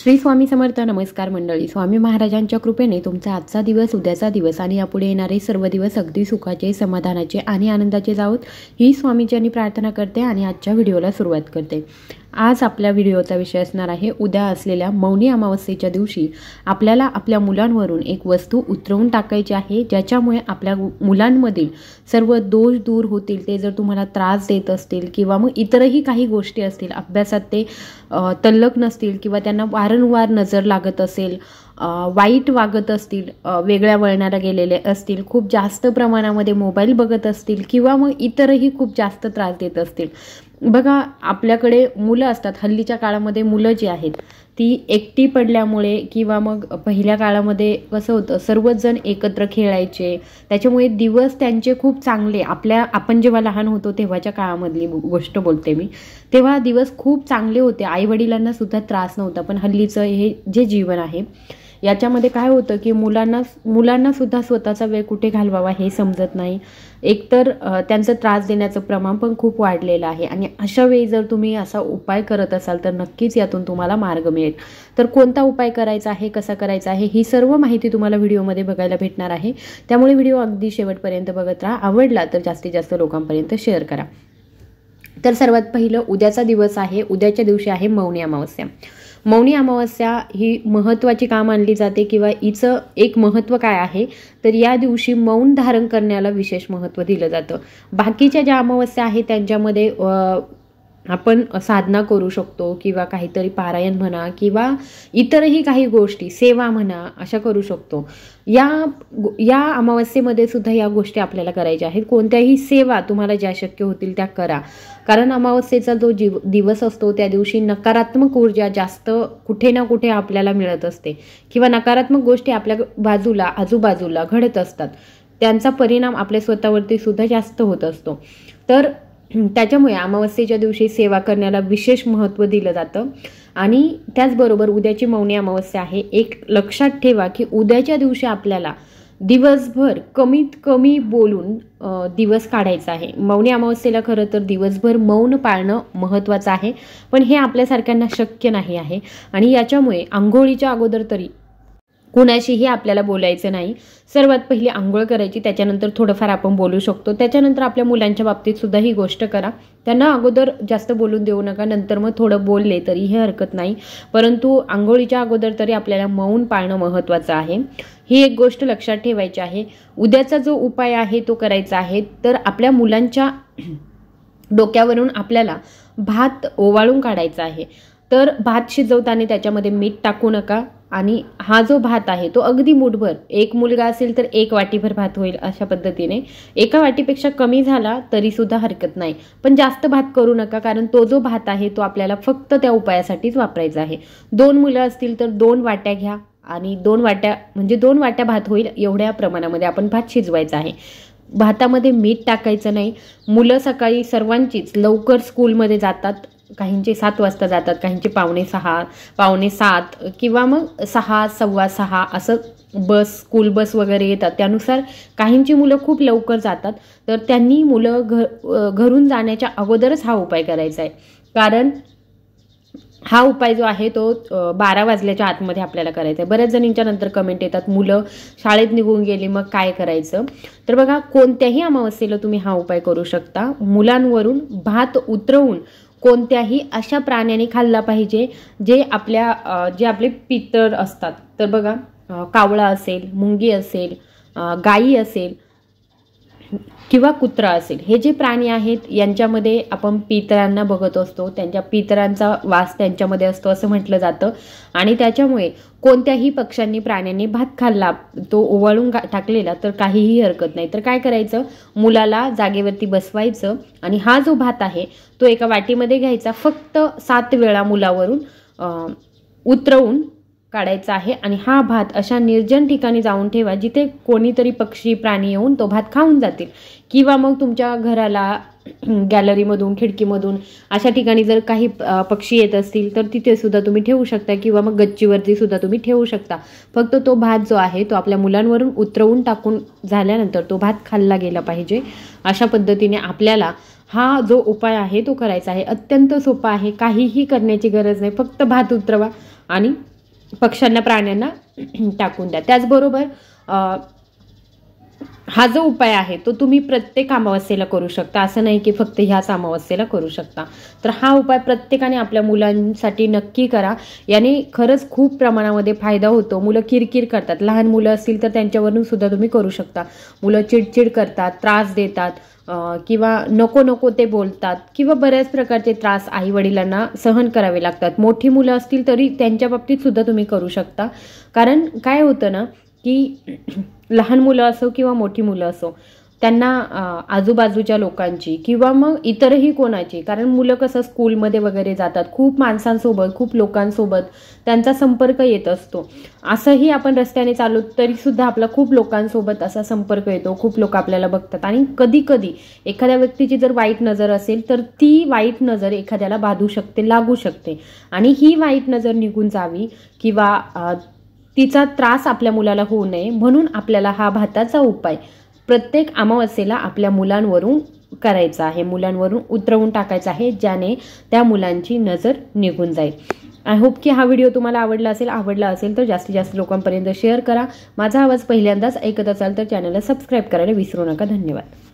श्री स्वामी समर्थ. नमस्कार मंडळी. स्वामी महाराजांच्या कृपेने तुमचा आजचा दिवस, उद्याचा दिवस आणि यापुढे येणारे सर्व दिवस अगदी सुखाचे, समाधानाचे आणि आनंदाचे जावोत ही स्वामींची प्रार्थना करते आणि आजच्या व्हिडिओला सुरुवात करते. आज आपल्या व्हिडिओचा विषय असणार आहे, उद्या असलेल्या मौनी अमावस्येच्या दिवशी आपल्याला आपल्या मुलांवरून एक वस्तू उतरवून टाकायची आहे, ज्याच्यामुळे आपल्या मुलांमधील सर्व दोष दूर होतील. ते जर तुम्हाला त्रास देत असतील किंवा मग इतरही काही गोष्टी असतील, अभ्यासात ते तल्लख नसतील किंवा त्यांना वारंवार नजर लागत असेल, वाईट वागत असतील, वेगळ्या वळणाला गेलेले असतील, खूप जास्त प्रमाणामध्ये मोबाईल बघत असतील किंवा मग इतरही खूप जास्त त्रास देत असतील. बघा, आपल्याकडे मुलं असतात. हल्लीच्या काळामध्ये मुलं जी आहेत ती एकटी पडल्यामुळे किंवा मग पहिल्या काळामध्ये कसं होतं, सर्वच जण एकत्र खेळायचे, त्याच्यामुळे दिवस त्यांचे खूप चांगले. आपण जेव्हा लहान होतो तेव्हाच्या काळामधली गोष्ट बोलते मी, तेव्हा दिवस खूप चांगले होते. आईवडिलांना सुद्धा त्रास नव्हता. पण हल्लीचं हे जे जीवन आहे याच्यामध्ये काय होतं की मुलांना सुद्धा स्वतःचा वेळ कुठे घालवावा हे समजत नाही. एकतर त्यांचं त्रास देण्याचं प्रमाण पण खूप वाढलेलं आहे आणि अशा वेळी जर तुम्ही असा उपाय करत असाल तर नक्कीच यातून तुम्हाला मार्ग मिळेल. तर कोणता उपाय करायचा आहे, कसा करायचा आहे, ही सर्व माहिती तुम्हाला व्हिडिओमध्ये बघायला भेटणार आहे. त्यामुळे व्हिडिओ अगदी शेवटपर्यंत बघत राहा. आवडला तर जास्तीत जास्त लोकांपर्यंत शेअर करा. तर सर्वात पहिलं, उद्याचा दिवस आहे. उद्याच्या दिवशी आहे मौनी अमावस्या. मौनी अमावस्या ही महत्त्वाची का मानली जाते किंवा हिचं एक महत्त्व काय आहे, तर या दिवशी मौन धारण करण्याला विशेष महत्त्व दिलं जातं. बाकीच्या ज्या अमावस्या आहेत त्यांच्यामध्ये आपण साधना करू शकतो किंवा काहीतरी पारायण म्हणा किंवा इतरही काही गोष्टी, सेवा म्हणा, अशा करू शकतो. या अमावस्येमध्ये सुद्धा या गोष्टी आपल्याला करायच्या आहेत. कोणत्याही सेवा तुम्हाला ज्या शक्य होतील त्या करा. कारण अमावस्येचा जो दिवस असतो त्या दिवशी नकारात्मक ऊर्जा जास्त कुठे ना कुठे आपल्याला मिळत असते किंवा नकारात्मक गोष्टी आपल्या बाजूला, आजूबाजूला घडत असतात. त्यांचा परिणाम आपल्या स्वतःवरती सुद्धा जास्त होत असतो. तर त्याच्यामुळे अमावस्येच्या दिवशी सेवा करण्याला विशेष महत्त्व दिलं जातं. आणि त्याचबरोबर उद्याची मौनी अमावस्या आहे. एक लक्षात ठेवा की उद्याच्या दिवशी आपल्याला दिवसभर कमीत कमी बोलून दिवस काढायचा आहे. मौनी अमावस्येला खरं तर दिवसभर मौन पाळणं महत्त्वाचं आहे, पण हे आपल्यासारख्यांना शक्य नाही आहे. आणि याच्यामुळे आंघोळीच्या अगोदर तरी कुणाशीही आपल्याला बोलायचं नाही. सर्वात पहिली आंघोळ करायची, त्याच्यानंतर थोडंफार आपण बोलू शकतो. त्याच्यानंतर आपल्या मुलांच्या बाबतीत सुद्धा ही गोष्ट करा. त्यांना अगोदर जास्त बोलून देऊ नका, नंतर मग थोडं बोलले तरीही हरकत नाही, परंतु आंघोळीच्या अगोदर तरी आपल्याला मौन पाळणं महत्त्वाचं आहे. ही एक गोष्ट लक्षात ठेवायची आहे. उद्याचा जो उपाय आहे तो करायचा आहे. तर आपल्या मुलांच्या डोक्यावरून आपल्याला भात ओवाळून काढायचा आहे. तर भात शिजवताना त्याच्यामध्ये मीठ टाकू नका आणि हा जो भात आहे तो अगदी मुठभर, एक मुलगा असेल तर 1 वाटीभर भात होईल, अशा पद्धतीने. 1 वाटीपेक्षा कमी झाला तरी सुद्धा हरकत नाही, पण जास्त भात करू नका, कारण तो जो भात आहे तो आपल्याला फक्त त्या उपायासाठीच वापरायचा आहे. 2 मुलं असतील तर 2 वाट्या घ्या आणि 2 वाट्या म्हणजे 2 वाट्या भात होईल एवढ्या प्रमाणामध्ये आपण भात शिजवायचा आहे. भातामध्ये मीठ टाकायचं नाही. मुलं सकाळी सर्वांचीच लवकर स्कूलमध्ये जातात. काहींचे 7 वाजता जातात, काहींचे 5:45, 5:45 किंवा मग 6, 6:15 असं स्कूल बस वगैरे येतात. त्यानुसार काहींची मुलं खूप लवकर जातात. तर त्यांनी मुलं घरून जाण्याच्या अगोदरच हा उपाय करायचा आहे. कारण हा उपाय जो आहे तो 12 वाजल्याच्या आतमध्ये आपल्याला करायचा आहे. बऱ्याच जणींच्या नंतर कमेंट येतात, मुलं शाळेत निघून गेली मग काय करायचं. तर बघा, कोणत्याही अमावस्येला तुम्ही हा उपाय करू शकता. मुलांवरून भात उतरवून कोणत्याही अशा प्राण्याने खाल्ला पाहिजे जे आपले पितर असतात. तर बघा, कावळा असेल, मुंगी असेल, गाई असेल किंवा कुत्रा असेल, हे जे प्राणी आहेत यांच्यामध्ये आपण पितरांना बघत असतो. त्यांच्या पितरांचा वास त्यांच्यामध्ये असतो असं म्हटलं जातं. आणि त्याच्यामुळे कोणत्याही पक्ष्यांनी, प्राण्यांनी भात खाल्ला, तो ओवाळून टाकलेला, तर काहीही हरकत नाही. तर काय करायचं, मुलाला जागेवरती बसवायचं आणि हा जो भात आहे तो एका वाटीमध्ये घ्यायचा. फक्त 7 वेळा मुलावरून उतरवून काढायचा आहे. आणि हा भात अशा निर्जन ठिकाणी जाऊन ठेवा जिथे कोणीतरी पक्षी, प्राणी येऊन तो भात खाऊन जातील. किंवा मग तुमच्या घराला गॅलरीमधून, खिडकीमधून अशा ठिकाणी जर काही पक्षी येत असतील तर तिथे सुद्धा तुम्ही ठेवू शकता किंवा मग गच्चीवरती सुद्धा तुम्ही ठेवू शकता. फक्त तो भात जो आहे तो आपल्या मुलांवरून उतरवून टाकून झाल्यानंतर तो भात खाल्ला गेला पाहिजे. अशा पद्धतीने आपल्याला हा जो उपाय आहे तो करायचा आहे. अत्यंत सोपा आहे, काहीही करण्याची गरज नाही. फक्त भात उतरवा आणि पक्ष्यांना प्राण्यांना टाकून द्या। त्याचबरोबर हा जो उपाय आहे तो तुम्ही प्रत्येक अमावस्येला करू शकता, असं नाही की फक्त ह्याच अमावस्येला करू शकता। तर हा उपाय प्रत्येकाने आपल्या मुलांसाठी नक्की करा, याने खरंच खूप प्रमाणामध्ये फायदा होतो। मुलं किरकिर करतात, लहान मुलं असतील तर त्यांच्यावरून सुद्धा तुम्ही करू शकता। मुलं चिडचिड करतात, त्रास देतात किंवा नको नको ते बोलतात किंवा बऱ्याच प्रकारचे त्रास आई वडिलांना सहन करावे लागतात। मोठी मुलं असतील तरी त्यांच्या बाबतीत सुद्धा तुम्ही करू शकता। कारण काय होतं ना की लहान मुलं असो किंवा मोठी मुलं असो, त्यांना आजूबाजूच्या लोकांची किंवा मग इतरही कोणाची, कारण मुलं कसं स्कूलमध्ये वगैरे जातात, खूप माणसांसोबत खूप लोकांसोबत त्यांचा संपर्क येत असतो। असंही आपण रस्त्याने चालू तरी सुद्धा आपला खूप लोकांसोबत असा संपर्क येतो, खूप लोक आपल्याला बघतात आणि कधी कधी एखाद्या व्यक्तीची जर वाईट नजर असेल तर ती वाईट नजर एखाद्याला बाधू शकते, लागू शकते आणि ही वाईट नजर निघून जावी किंवा तिचा त्रास आपल्या मुलाला होऊ नये म्हणून आपल्याला हा भाताचा उपाय प्रत्येक अमावस्येला आपल्या मुलांवरून करायचा आहे, मुलांवरून उतरवून टाकायचा आहे, ज्याने त्या मुलांची नजर निघून जाईल। आय होप की हा व्हिडिओ तुम्हाला आवडला असेल तर जास्तीत जास्त लोकांपर्यंत शेअर करा। माझा आवाज पहिल्यांदाच ऐकत असाल तर चॅनलला सबस्क्राईब करायला विसरू नका। धन्यवाद।